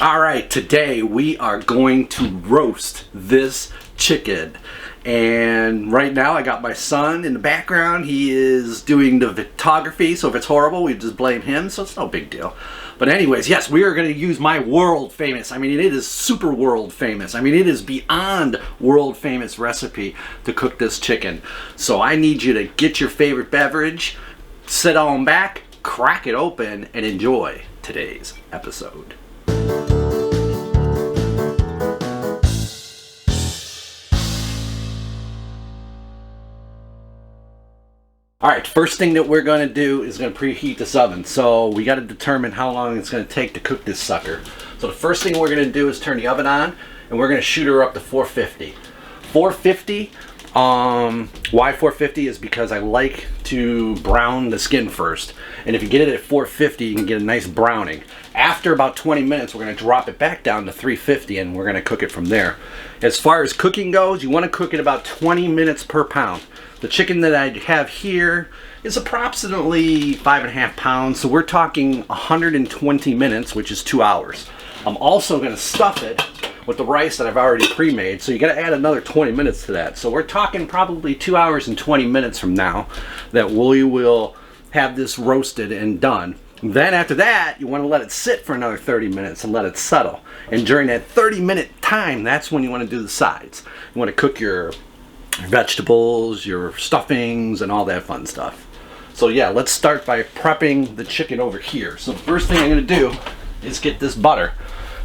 All right, today we are going to roast this chicken. And right now I got my son in the background. He is doing the photography, so if it's horrible, we just blame him, so it's no big deal. But anyways, yes, we are going to use my world famous, it is super world famous. It is beyond world famous recipe to cook this chicken. So I need you to get your favorite beverage, sit on back, crack it open, and enjoy today's episode. Alright, first thing that we're going to do is going to preheat this oven. So we got to determine how long it's going to take to cook this sucker. So the first thing we're going to do is turn the oven on, and we're going to shoot her up to 450. 450, why 450 is because I like to brown the skin first. And if you get it at 450, you can get a nice browning. After about 20 minutes, we're going to drop it back down to 350, and we're going to cook it from there. As far as cooking goes, you want to cook it about 20 minutes per pound. The chicken that I have here is approximately 5.5 pounds, so we're talking 120 minutes, which is 2 hours. I'm also going to stuff it with the rice that I've already pre-made, so you got to add another 20 minutes to that. So we're talking probably 2 hours and 20 minutes from now that we will have this roasted and done. Then after that, you want to let it sit for another 30 minutes and let it settle. And during that 30-minute time, that's when you want to do the sides. You want to cook your vegetables, your stuffings, and all that fun stuff. So yeah, let's start by prepping the chicken over here. So the first thing I'm going to do is get this butter.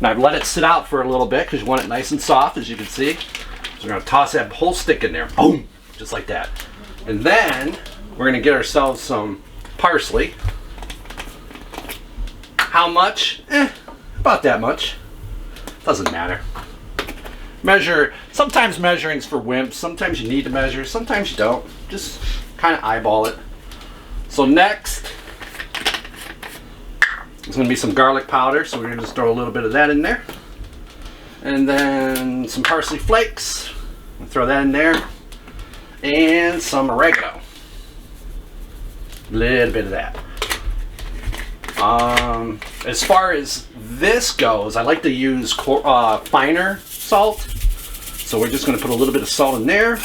Now I've let it sit out for a little bit because you want it nice and soft, as you can see. So we're going to toss that whole stick in there. Boom! Just like that. And then we're going to get ourselves some parsley. How much? About that much. Doesn't matter. Measure. Sometimes measuring's for wimps. Sometimes you need to measure. Sometimes you don't. Just kind of eyeball it. So next, there's going to be some garlic powder. So we're going to just throw a little bit of that in there. And then some parsley flakes. We'll throw that in there. And some oregano. A little bit of that. As far as this goes, I like to use finer salt. So we're just going to put a little bit of salt in there, a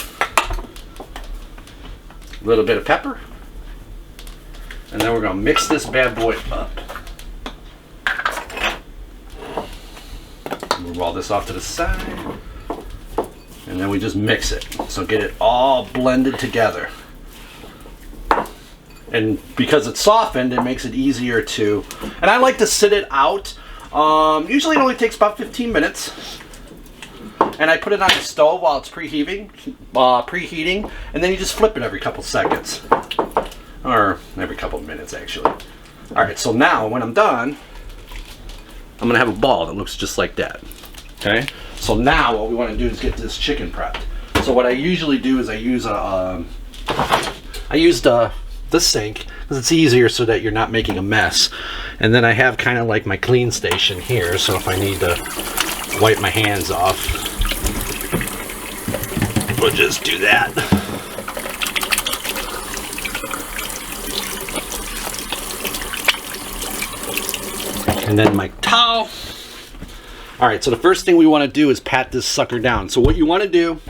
little bit of pepper, and then we're going to mix this bad boy up. Move all this off to the side, and then we just mix it. So get it all blended together. And because it's softened, it makes it easier to, and I like to sit it out. Usually it only takes about 15 minutes. And I put it on the stove while it's preheating, and then you just flip it every couple seconds. Or every couple minutes, actually. Alright, so now when I'm done, I'm going to have a ball that looks just like that. Okay? So now what we want to do is get this chicken prepped. So what I usually do is I use the sink, because it's easier so that you're not making a mess. And then I have kind of like my clean station here, so if I need to wipe my hands off, we'll just do that. And then my towel. Alright, so the first thing we want to do is pat this sucker down. So what you want to do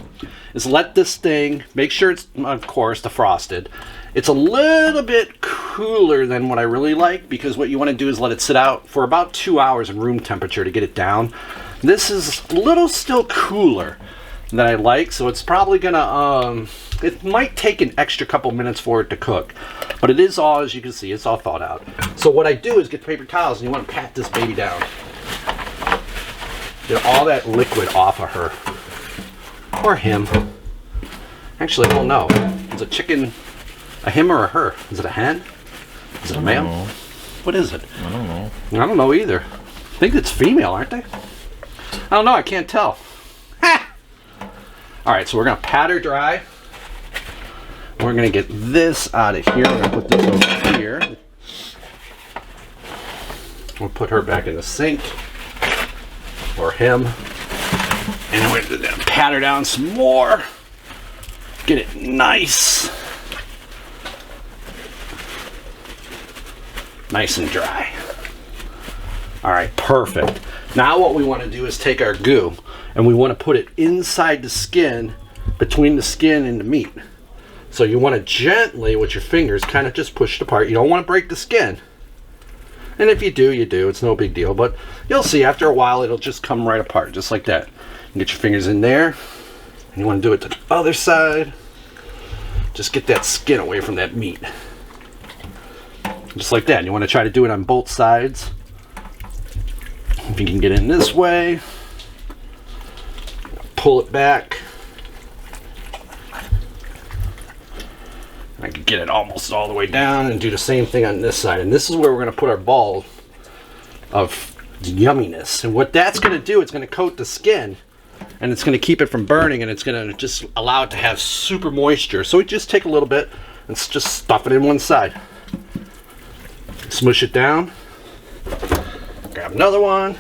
is let this thing, make sure it's, of course, defrosted. It's a little bit cooler than what I really like, because what you want to do is let it sit out for about 2 hours in room temperature to get it down. This is a little still cooler that I like, so it's probably gonna it might take an extra couple minutes for it to cook, but it is all, as you can see, it's all thawed out. So what I do is get paper towels, and you want to pat this baby down, get all that liquid off of her or him. Actually, I don't know, is a chicken a him or a her? Is it a hen? Is it a male? What is it? I don't know. I don't know either. I think it's female, aren't they? I don't know, I can't tell. Alright, so we're going to pat her dry. We're going to get this out of here. We're going to put this over here. We'll put her back in the sink. Or him. And then we're going to pat her down some more. Get it nice. Nice and dry. All right, perfect. Now what we want to do is take our goo and we want to put it inside the skin, between the skin and the meat. So you want to gently, with your fingers, kind of just push it apart. You don't want to break the skin. And if you do, you do. It's no big deal. But you'll see after a while, it'll just come right apart, just like that. You get your fingers in there. And you want to do it to the other side. Just get that skin away from that meat. Just like that. And you want to try to do it on both sides. If you can get in this way. Pull it back. I can get it almost all the way down and do the same thing on this side. And this is where we're going to put our ball of yumminess. And what that's going to do, it's going to coat the skin and it's going to keep it from burning, and it's going to just allow it to have super moisture. So we just take a little bit and just stuff it in one side. Smush it down. Grab another one.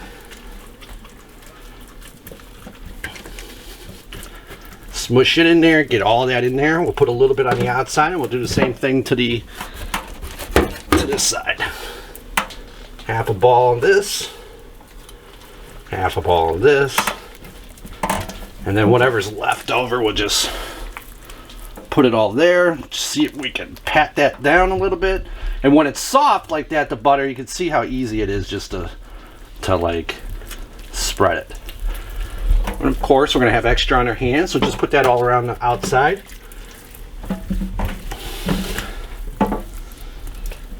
Smush it in there, get all of that in there. We'll put a little bit on the outside and we'll do the same thing to this side. Half a ball of this, half a ball of this, and then whatever's left over, we'll just put it all there. Just see if we can pat that down a little bit. And when it's soft like that, the butter, you can see how easy it is just to like spread it. And of course, we're going to have extra on our hands, so just put that all around the outside.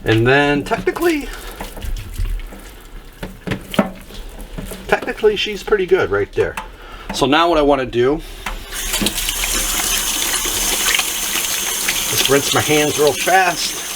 And then technically she's pretty good right there. So now what I want to do is rinse my hands real fast.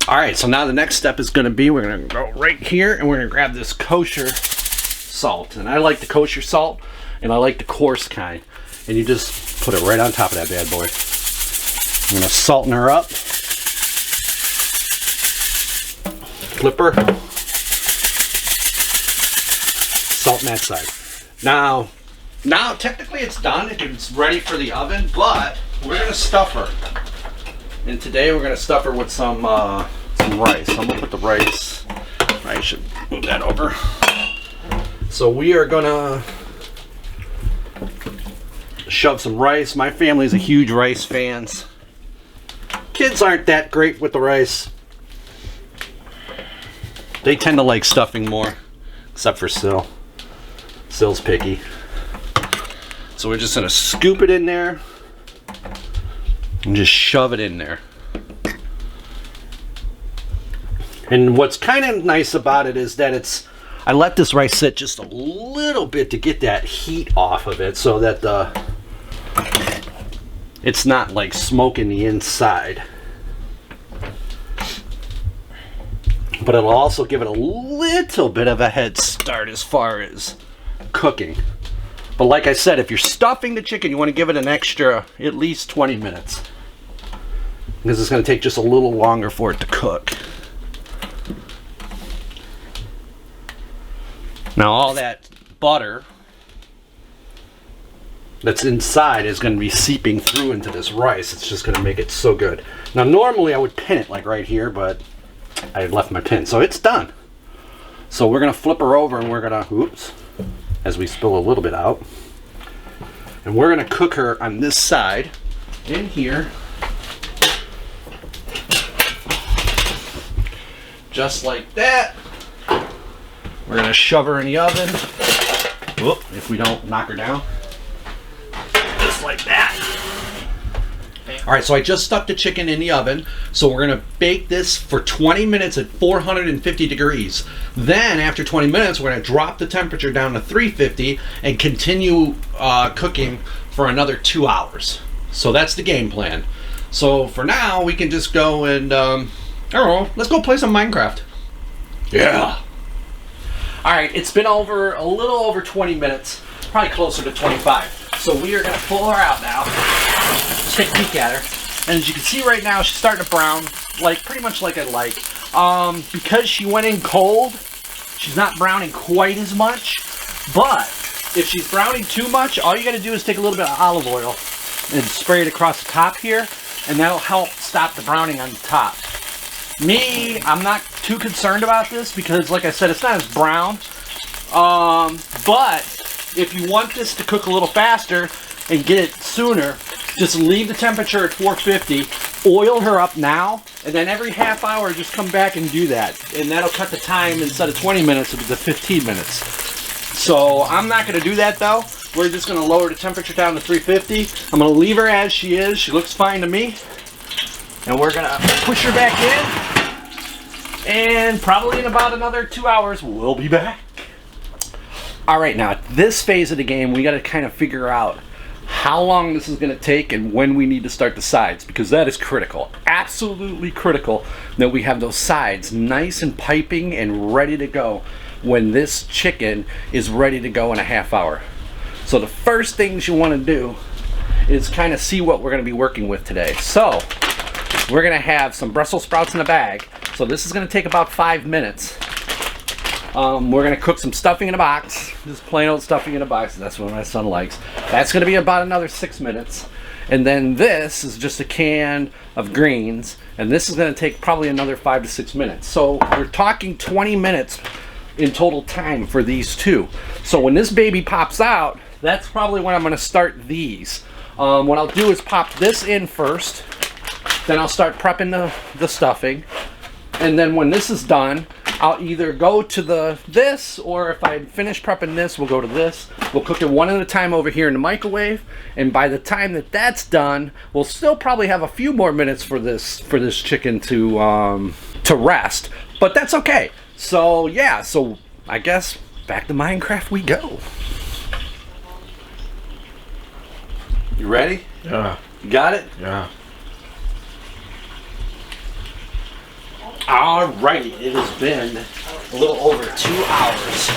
Alright, so now the next step is going to be, we're going to go right here and we're going to grab this kosher salt. And I like the kosher salt and I like the coarse kind. And you just put it right on top of that bad boy. I'm going to salten her up. Flip her. Salt on that side. Now technically it's done. It's ready for the oven, but we're going to stuff her. And today we're going to stuff her with some rice. I'm going to put the rice, I should move that over. So we are going to shove some rice. My family's a huge rice fans. Kids aren't that great with the rice. They tend to like stuffing more, except for Sil. Sil's picky. So we're just going to scoop it in there and just shove it in there. And what's kind of nice about it is that I let this rice sit just a little bit to get that heat off of it, so that it's not like smoking the inside. But it'll also give it a little bit of a head start as far as cooking. But like I said, if you're stuffing the chicken, you want to give it an extra at least 20 minutes. Because it's going to take just a little longer for it to cook. Now all that butter that's inside is going to be seeping through into this rice. It's just going to make it so good. Now normally I would pin it like right here, but I had left my pin. So it's done. So we're going to flip her over and we're going to, oops, as we spill a little bit out. And we're going to cook her on this side in here. Just like that. We're going to shove her in the oven. Whoop, if we don't knock her down. Just like that. Alright, so I just stuck the chicken in the oven. So we're going to bake this for 20 minutes at 450 degrees. Then, after 20 minutes, we're going to drop the temperature down to 350 and continue cooking for another 2 hours. So that's the game plan. So for now, we can just go and, I don't know, let's go play some Minecraft. Yeah. Alright, it's been a little over 20 minutes, probably closer to 25. So we are going to pull her out now. Just take a peek at her. And as you can see right now, she's starting to brown, like pretty much like I like. Because she went in cold, she's not browning quite as much. But if she's browning too much, all you got to do is take a little bit of olive oil and spray it across the top here, and that'll help stop the browning on the top. Me, I'm not too concerned about this because, like I said, it's not as brown. But if you want this to cook a little faster and get it sooner, just leave the temperature at 450, oil her up now, and then every half hour just come back and do that. And that'll cut the time, instead of 20 minutes, to 15 minutes. So I'm not going to do that though. We're just going to lower the temperature down to 350. I'm going to leave her as she is. She looks fine to me. And we're going to push her back in. And probably in about another 2 hours, we'll be back. All right, now at this phase of the game, we got to kind of figure out how long this is going to take and when we need to start the sides, because that is critical. Absolutely critical that we have those sides nice and piping and ready to go when this chicken is ready to go in a half hour. So the first things you want to do is kind of see what we're going to be working with today. So we're going to have some Brussels sprouts in a bag. So this is going to take about 5 minutes. We're going to cook some stuffing in a box, just plain old stuffing in a box. That's what my son likes. That's going to be about another 6 minutes. And then this is just a can of greens, and this is going to take probably another 5 to 6 minutes. So we're talking 20 minutes in total time for these two. So when this baby pops out, that's probably when I'm going to start these. What I'll do is pop this in first, then I'll start prepping the stuffing, and then when this is done, I'll either go to this, or if I finish prepping this, we'll go to this. We'll cook it one at a time over here in the microwave, and by the time that that's done, we'll still probably have a few more minutes for this chicken to rest, but that's okay. So yeah, so I guess back to Minecraft we go. You ready? Yeah. You got it? Yeah. Alrighty, it has been a little over 2 hours.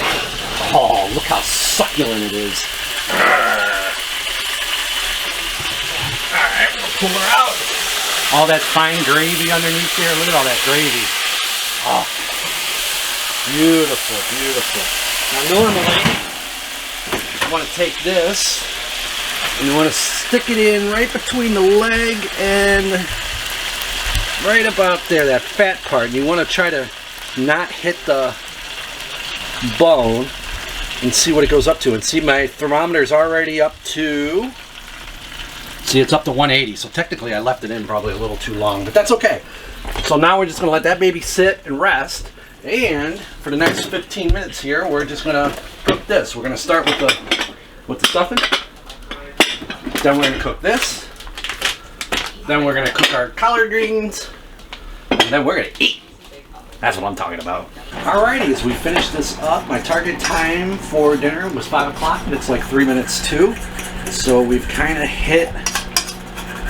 Oh, look how succulent it is. Alright, we'll pull her out. All that fine gravy underneath there. Look at all that gravy. Oh, beautiful, beautiful. Now normally, you want to take this and you want to stick it in right between the leg and right about there, that fat part. You want to try to not hit the bone and see what it goes up to. And see, my thermometer is already up to, see, it's up to 180. So technically I left it in probably a little too long, but that's okay. So now we're just going to let that baby sit and rest. And for the next 15 minutes here, we're just going to cook this. We're going to start with the stuffing. Then we're going to cook this. Then we're going to cook our collard greens, and then we're going to eat. That's what I'm talking about. Alrighty, as we finish this up, my target time for dinner was 5 o'clock, and it's like 3 minutes to. So we've kind of hit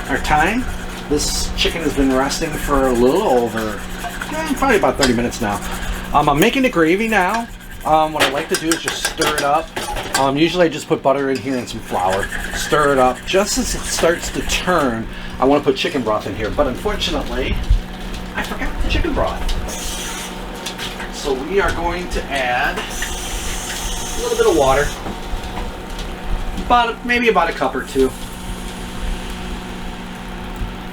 our time. This chicken has been resting for a little over, probably about 30 minutes now. I'm making the gravy now. What I like to do is just stir it up. Usually I just put butter in here and some flour. Stir it up. Just as it starts to turn, I want to put chicken broth in here, but unfortunately, I forgot the chicken broth. So we are going to add a little bit of water, maybe about a cup or two.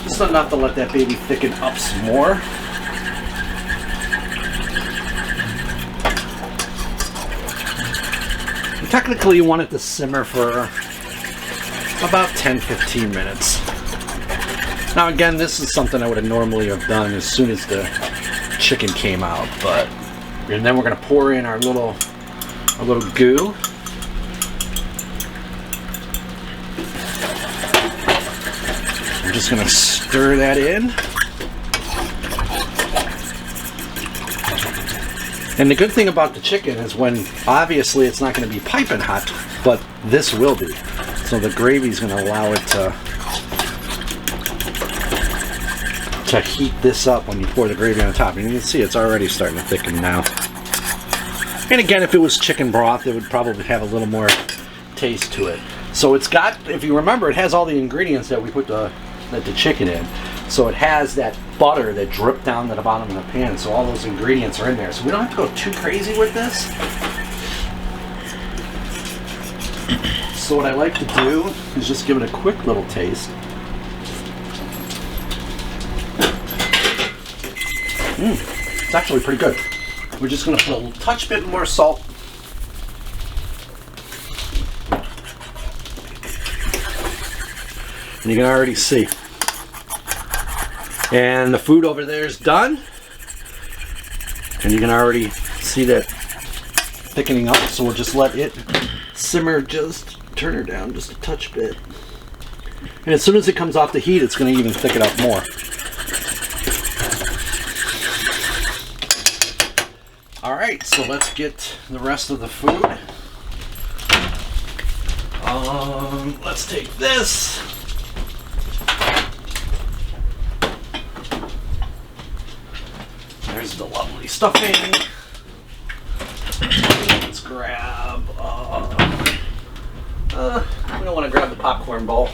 Just enough to let that baby thicken up some more. And technically, you want it to simmer for about 10-15 minutes. Now again, this is something I would have normally have done as soon as the chicken came out, and then we're going to pour in our little goo. I'm just going to stir that in. And the good thing about the chicken is obviously it's not going to be piping hot, but this will be. So the gravy is going to allow it to heat this up when you pour the gravy on top. And you can see it's already starting to thicken now. And again, if it was chicken broth, it would probably have a little more taste to it. So it's got, if you remember, it has all the ingredients that we put the chicken in. So it has that butter that dripped down to the bottom of the pan. So all those ingredients are in there. So we don't have to go too crazy with this. So what I like to do is just give it a quick little taste. It's actually pretty good. We're just going to put a touch bit more salt. And you can already see. And the food over there is done. And you can already see that thickening up. So we'll just let it simmer, just turn her down just a touch bit. And as soon as it comes off the heat, it's going to even thicken up more. Alright, so let's get the rest of the food. Let's take this. There's the lovely stuffing. Let's grab, we don't want to grab the popcorn bowl.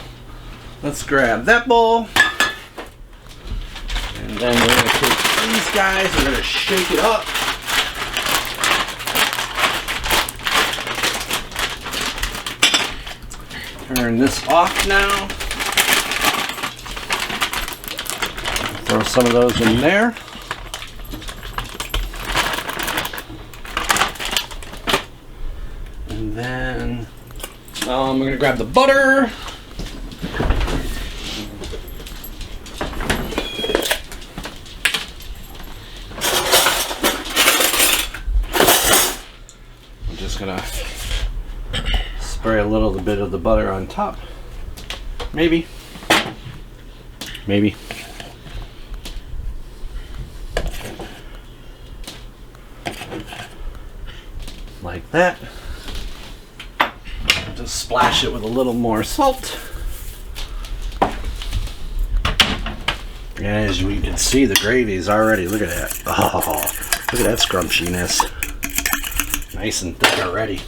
Let's grab that bowl. And then we're going to take these guys, we're going to shake it up. Turn this off now. Throw some of those in there. And then we're going to grab the butter. I'm just going to spray a little bit of the butter on top. Maybe. Like that. Just splash it with a little more salt. And as you can see, the gravy is already, look at that. Oh, look at that scrumptiness. Nice and thick already.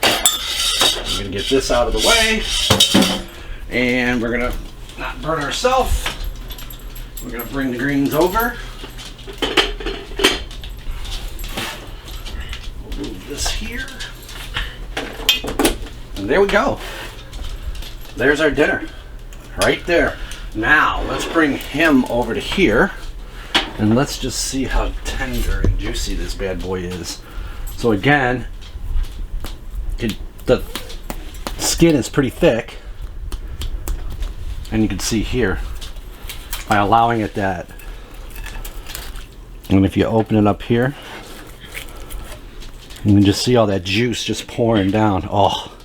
I'm going to get this out of the way, and we're going to not burn ourselves. We're going to bring the greens over. We'll move this here. And there we go. There's our dinner. Right there. Now, let's bring him over to here, and let's just see how tender and juicy this bad boy is. So again, the skin is pretty thick, and you can see here by allowing it that. And if you open it up here, you can just see all that juice just pouring down. Oh,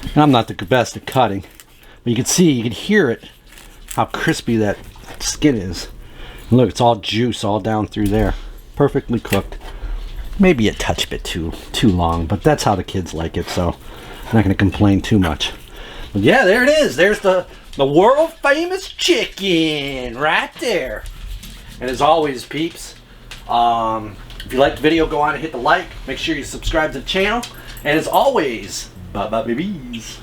and I'm not the best at cutting, but you can see, you can hear it, how crispy that skin is. And look, it's all juice all down through there, perfectly cooked. Maybe a touch bit too long, but that's how the kids like it, so I'm not going to complain too much. But yeah, there it is. There's the world famous chicken right there. And as always, peeps, if you like the video, go on and hit the like. Make sure you subscribe to the channel. And as always, bye bye babies.